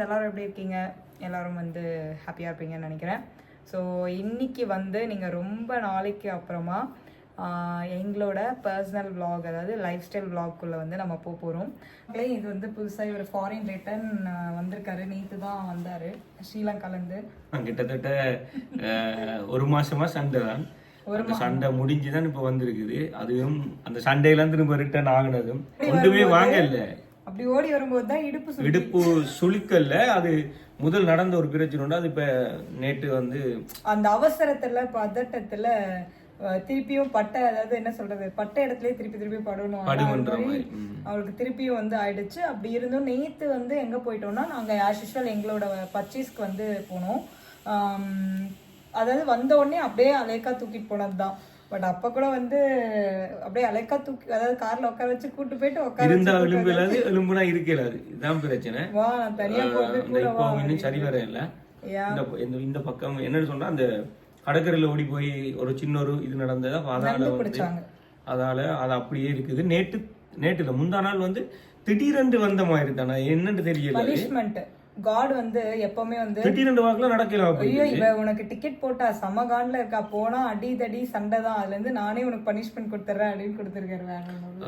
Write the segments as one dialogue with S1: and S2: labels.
S1: எல்லோரும் எப்படி இருக்கீங்க? எல்லோரும் வந்து ஹாப்பியாக இருப்பீங்கன்னு நினைக்கிறேன். ஸோ இன்றைக்கி வந்து நீங்கள் ரொம்ப நாளைக்கு அப்புறமா எங்களோட பர்சனல் விலாக், அதாவது லைஃப் ஸ்டைல் விலாக்குள்ளே வந்து நம்ம போகிறோம். இது வந்து புதுசாக ஒரு ஃபாரின் ரிட்டர்ன் வந்திருக்காரு. நேற்று தான் வந்தார் ஸ்ரீலங்காலேருந்து.
S2: கிட்டத்தட்ட ஒரு மாசமா சண்டை தான். அந்த சண்டை முடிஞ்சுதான் இப்போ வந்திருக்குது. அதுவும் அந்த சண்டையிலேருந்து நம்ம ரிட்டர்ன் ஆகினதும் ஒன்றுமே வாங்க இல்லை.
S1: அப்படி ஓடி வரும்போது தான்
S2: இடுப்பு சுளிக்கல்ல. அது முதல் நடந்த ஒரு பிரச்சனை உண்டு. அது இப்ப நேற்று வந்து
S1: அந்த அவசரத்துல பதட்டத்துல திருப்பியும் பட்டை, அதாவது என்ன சொல்றது, பட்டை இடத்துலயே திருப்பி படணும் அவளுக்கு திருப்பியும் வந்து ஆயிடுச்சு. அப்படி இருந்தும் நேத்து வந்து எங்க போயிட்டோம்னா, நாங்க ஆஸ் யூஷுவல் எங்களோட பர்ச்சேஸ்க்கு வந்து போனோம். அதாவது வந்த உடனே அப்படியே அலேக்கா தூக்கிட்டு போனதுதான். பட் அப்ப கூட வந்து அப்படியே அலைக்கா தூக்கி, அதாவது கார்ல உட்கார வச்சு கூட்டு போயிட்டு உட்கார
S2: இருந்தா எலும்பு இல்லாது எலும்புனா இருக்கலாது. இதுதான் பிரச்சனை.
S1: வா நான் தனியா
S2: போறது சரி வர இல்ல. இந்த பக்கம் என்னன்னு சொன்னா, அந்த கடற்கரையில ஓடி போய் ஒரு சின்ன ஒரு இது நடந்ததா அதால அது அப்படியே இருக்குது. நேற்றுல முந்தா நாள் வந்து திடீரென்று வந்த மாதிரி தானே, என்னன்னு தெரியல.
S1: காட் வந்து எப்பவுமே வந்து
S2: திடீரென்று வாக்குல நடக்கலாம்.
S1: ஐயோ இவ உனக்கு டிக்கெட் போட்டா செம காண்ட்ல இருக்கா, போனா அடி தடி சண்டை தான், அதுல இருந்து நானே உனக்கு பனிஷ்மெண்ட் கொடுத்துறேன் அப்படின்னு கொடுத்துருக்காரு.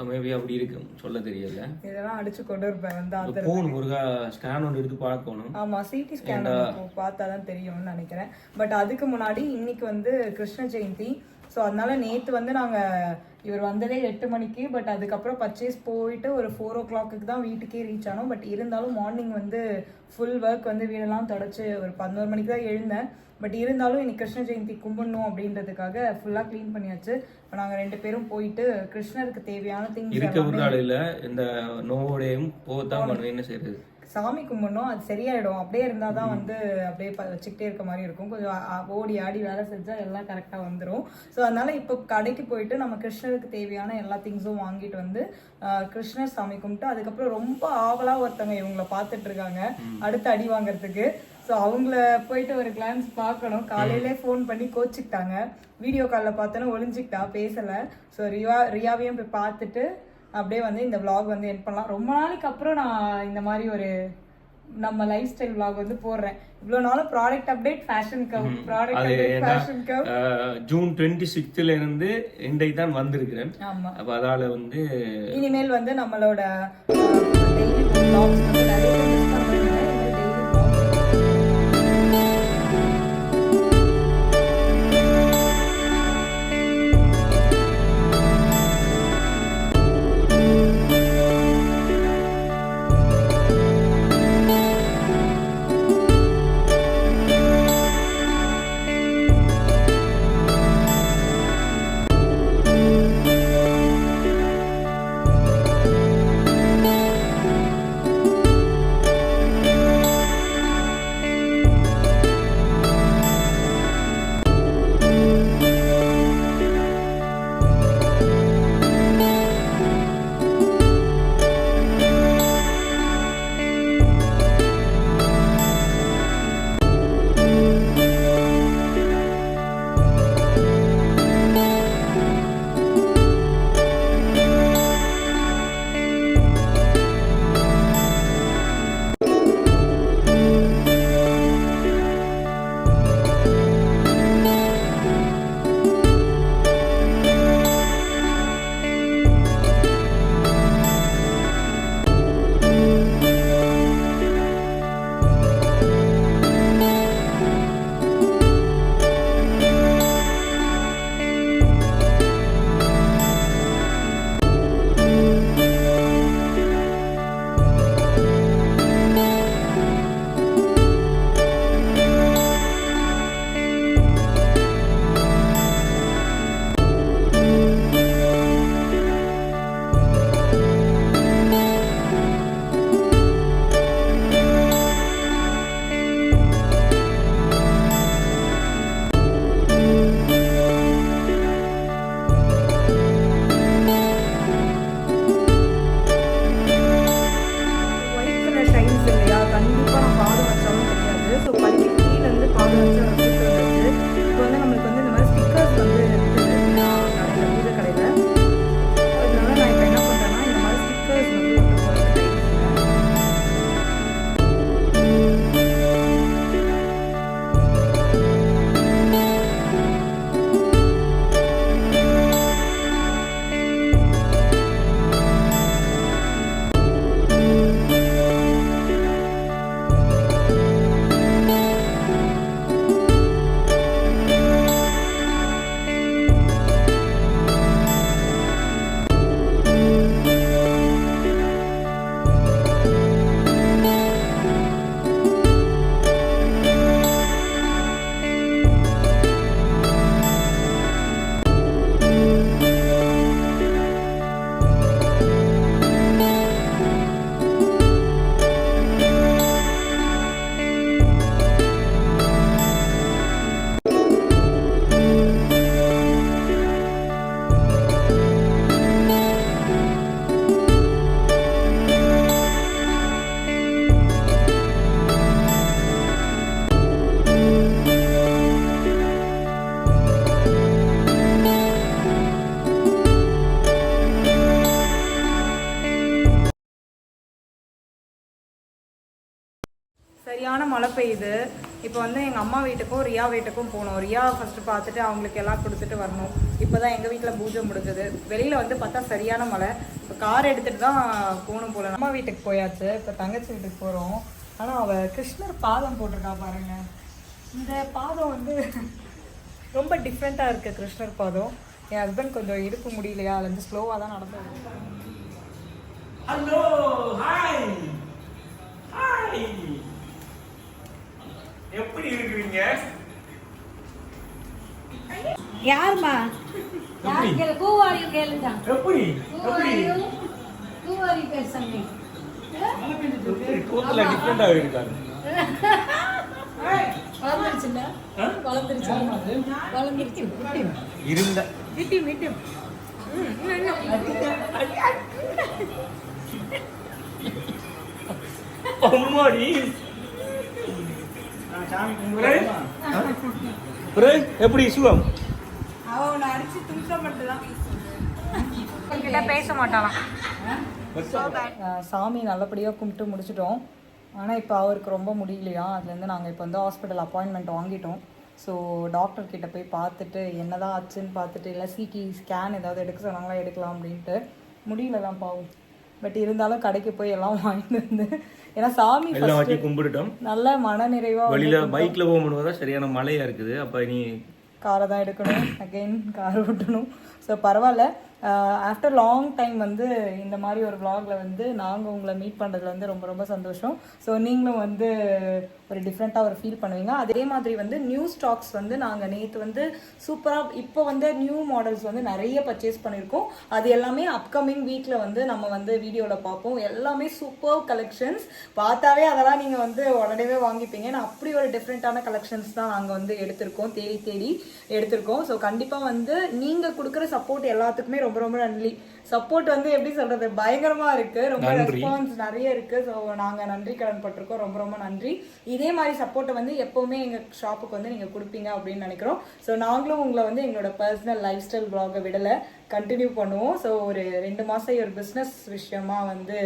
S2: மேபி அப்படி இருக்கும், சொல்ல தெரியல.
S1: இதெல்லாம் அடிச்சு கொண்டு இருப்பேன் வந்து
S2: போன் முருகா ஸ்கேன் ஒன்று எடுத்து பார்க்கணும்.
S1: ஆமா, சிடி ஸ்கேன் பார்த்தாதான் தெரியும்னு நினைக்கிறேன். பட் அதுக்கு முன்னாடி இன்னைக்கு வந்து கிருஷ்ண ஜெயந்தி. ஸோ அதனால நேற்று வந்து நாங்கள் இவர் வந்ததே 8 மணிக்கு. பட் அதுக்கப்புறம் பர்ச்சேஸ் போயிட்டு ஒரு 4 o'clock தான் வீட்டுக்கே ரீச் ஆனோம். பட் இருந்தாலும் மார்னிங் வந்து ஃபுல் ஒர்க் வந்து வீடெல்லாம் தொடச்சி ஒரு 11 மணிக்கு தான் எழுந்தேன். பட் இருந்தாலும் இன்னைக்கு கிருஷ்ண ஜெயந்தி கும்பிடணும் அப்படின்றதுக்காக ஃபுல்லாக க்ளீன் பண்ணியாச்சு. இப்போ நாங்கள் 2 பேரும் போயிட்டு கிருஷ்ணருக்கு தேவையான திங்ஸ்
S2: இந்த நோவோடையும் போதான் என்ன செய்யறது,
S1: சாமி கும்பிடணும். அது சரியாயிடும். அப்படியே இருந்தால் தான் வந்து அப்படியே வச்சுக்கிட்டே இருக்க மாதிரி இருக்கும். கொஞ்சம் ஓடி ஆடி வேலை செஞ்சால் எல்லாம் கரெக்டாக வந்துடும். ஸோ அதனால இப்போ கடைக்கு போயிட்டு நம்ம கிருஷ்ணருக்கு தேவையான எல்லா திங்ஸும் வாங்கிட்டு வந்து கிருஷ்ணர் சாமி கும்பிட்டு, அதுக்கப்புறம் ரொம்ப ஆவலாக ஒருத்தவங்க இவங்கள பார்த்துட்டு இருக்காங்க அடுத்து அடி வாங்குறதுக்கு. ஸோ அவங்கள போயிட்டு ஒரு கிளான்ஸ் பார்க்கணும். காலையிலே ஃபோன் பண்ணி கோச்சிக்கிட்டாங்க. வீடியோ காலில் பார்த்தோன்னா ஒளிஞ்சிக்கிட்டா, பேசலை. ஸோ ரியாவையும் போய் பார்த்துட்டு அப்படியே வந்து இந்த விளாக் வந்து எண்ட் பண்ணலாம். ரொம்ப நாளைக்கு அப்புறம் நான் இந்த மாதிரி ஒரு நம்ம லைஃப் ஸ்டைல் விளாக் வந்து போடுறேன். இவ்வளவு நாளும் ப்ராடக்ட் அப்டேட், ஃபேஷன் கவ், ப்ராடக்ட் அப்டேட், ஃபேஷன் கவ்.
S2: ஜூன் 26ல இருந்து இன்றைக்கு தான் வந்திருக்கிறேன்.
S1: ஆமா,
S2: அப்ப அதால வந்து
S1: இனிமேல் வந்து நம்மளோட டெய்லி விளாக்ஸ் வந்து நிறைய மிஸ் பண்ணுறேன். சரியான மழை பெய்யுது. இப்போ வந்து எங்கள் அம்மா வீட்டுக்கும் ரியா வீட்டுக்கும் போகணும். ரியா ஃபஸ்ட்டு பார்த்துட்டு அவங்களுக்கு எல்லாம் கொடுத்துட்டு வரணும். இப்போ தான் எங்கள் வீட்டில் பூஜை முடிஞ்சது. வெளியில் வந்து பார்த்தா சரியான மழை. இப்போ கார் எடுத்துகிட்டு தான் போகணும் போல. அம்மா வீட்டுக்கு போயாச்சு. இப்போ தங்கச்சி வீட்டுக்கு போகிறோம். ஆனால் அவள் கிருஷ்ணர் பாதம் போட்டிருக்கா பாருங்க. இந்த பாதம் வந்து ரொம்ப டிஃப்ரெண்ட்டாக இருக்குது கிருஷ்ணர் பாதம். என் ஹஸ்பண்ட் கொஞ்சம் இடுப்பு முடியலையா, அதில் வந்து ஸ்லோவாக தான் நடந்து.
S2: ஹலோ, ஹாய் ஹாய், எப்படி இருக்கீங்க?
S3: யாருமா? யார் கேளு? கூவாரியும் கேளுங்க.
S2: எப்படி
S3: கூவாரி பேசுங்க.
S2: கோத்துல டிஃபரெண்டா இருக்காரு.
S3: வளர்ந்துருச்சுல? வளர்ந்துருச்சு.
S2: இருந்த
S3: விட்டு விட்டு.
S2: அம்மாடி எப்படி சுகம்?
S1: அவனை அடிச்சு தும்சம் மட்டும்தான் பேச மாட்டாளாம். சாமி நல்லபடியாக கும்பிட்டு முடிச்சிட்டோம். ஆனால் இப்போ அவருக்கு ரொம்ப முடியலையா, அதுலேருந்து நாங்கள் இப்போ வந்து ஹாஸ்பிட்டல் அப்பாயின்மெண்ட் வாங்கிட்டோம். ஸோ டாக்டர் கிட்ட போய் பார்த்துட்டு என்னதான் ஆச்சுன்னு பார்த்துட்டு, இல்லை சிடி ஸ்கேன் ஏதாவது எடுக்க சொன்னாங்களா எடுக்கலாம் அப்படின்ட்டு. முடியல தான் பாவம். பட் இருந்தாலும் கடைக்கு போய் எல்லாம் வாங்கிட்டு வந்து, ஏன்னா சாமி
S2: கும்பிட்டுட்டோம்.
S1: நல்ல மன நிறைவாக
S2: வெளியில பைக்ல போகும்போது தான் சரியான மழையா இருக்குது. அப்போ நீ
S1: காரை தான் எடுக்கணும், அகெயின் கார் ஓட்டணும். ஸோ பரவாயில்ல. ஆஃப்டர் லாங் டைம் வந்து இந்த மாதிரி ஒரு vlogல வந்து நாங்கள் உங்களை மீட் பண்ணுறதுல வந்து ரொம்ப ரொம்ப சந்தோஷம். ஸோ நீங்களும் வந்து ஒரு டிஃப்ரெண்ட்டாக ஒரு ஃபீல் பண்ணுவீங்க. அதே மாதிரி வந்து நியூ ஸ்டாக்ஸ் வந்து நாங்கள் நேற்று வந்து சூப்பராக இப்போ வந்து நியூ மாடல்ஸ் வந்து நிறைய பர்ச்சேஸ் பண்ணியிருக்கோம். அது எல்லாமே அப்கமிங் வீக்கில் வந்து நம்ம வந்து வீடியோவில் பார்ப்போம். எல்லாமே சூப்பர் கலெக்ஷன்ஸ். பார்த்தாவே அதெல்லாம் நீங்கள் வந்து உடனே வாங்கிப்பீங்க. நான் அப்படி ஒரு டிஃப்ரெண்ட்டான கலெக்ஷன்ஸ் தான் நாங்கள் வந்து எடுத்திருக்கோம், தேடி தேடி எடுத்திருக்கோம். ஸோ கண்டிப்பாக வந்து நீங்கள் கொடுக்குற சப்போர்ட் எல்லாத்துக்குமே ரொம்ப ரொம்ப நன்றி. சப்போர்ட் வந்து எப்படி சொல்றது, பயங்கரமா இருக்கு. ரொம்ப ரெஸ்பான்ஸ் நிறைய இருக்கு. ஸோ நாங்க நன்றி கடன் பட்டிருக்கோம். ரொம்ப ரொம்ப நன்றி. இதே மாதிரி சப்போர்ட்டை வந்து எப்பவுமே எங்க ஷாப்புக்கு வந்து நீங்க கொடுப்பீங்க அப்படின்னு நினைக்கிறோம். ஸோ நாங்களும் உங்களை வந்து எங்களோட பர்சனல் லைஃப் ஸ்டைல் vlog விடல, கண்டினியூ பண்ணுவோம். ஸோ ஒரு 2 மாசம் ஒரு பிசினஸ் விஷயமா வந்து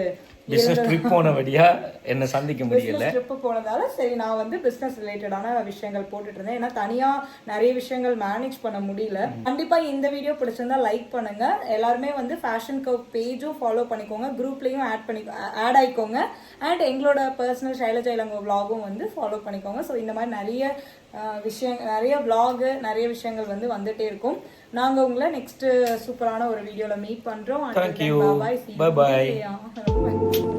S2: ட்ரிப் போனபடியா என்ன சந்திக்க முடியல.
S1: ட்ரிப் போனதால சரி நான் வந்து பிசினஸ் ரிலேட்டடான விஷயங்கள் போட்டுட்டு இருந்தேன். ஏன்னா தனியா நிறைய விஷயங்கள் மேனேஜ் பண்ண முடியல. கண்டிப்பா இந்த வீடியோ பிடிச்சிருந்தா லைக் பண்ணுங்க. எல்லாருமே வந்து ஃபேஷன் கர்வ் பேஜும் ஃபாலோ பண்ணிக்கோங்க, குரூப்லயும் ஆட் ஆயிக்கோங்க. அண்ட் எங்களோட பர்சனல் ஷைலஜா இளங்கோ vlogகும் வந்து ஃபாலோ பண்ணிக்கோங்க. ஸோ இந்த மாதிரி நிறைய நிறைய vlog நிறைய விஷயங்கள் வந்து வந்துட்டே இருக்கும். நாங்க உங்களை நெக்ஸ்ட் சூப்பரான ஒரு வீடியோல மீட் பண்றோம்.
S2: Thank you. Bye bye.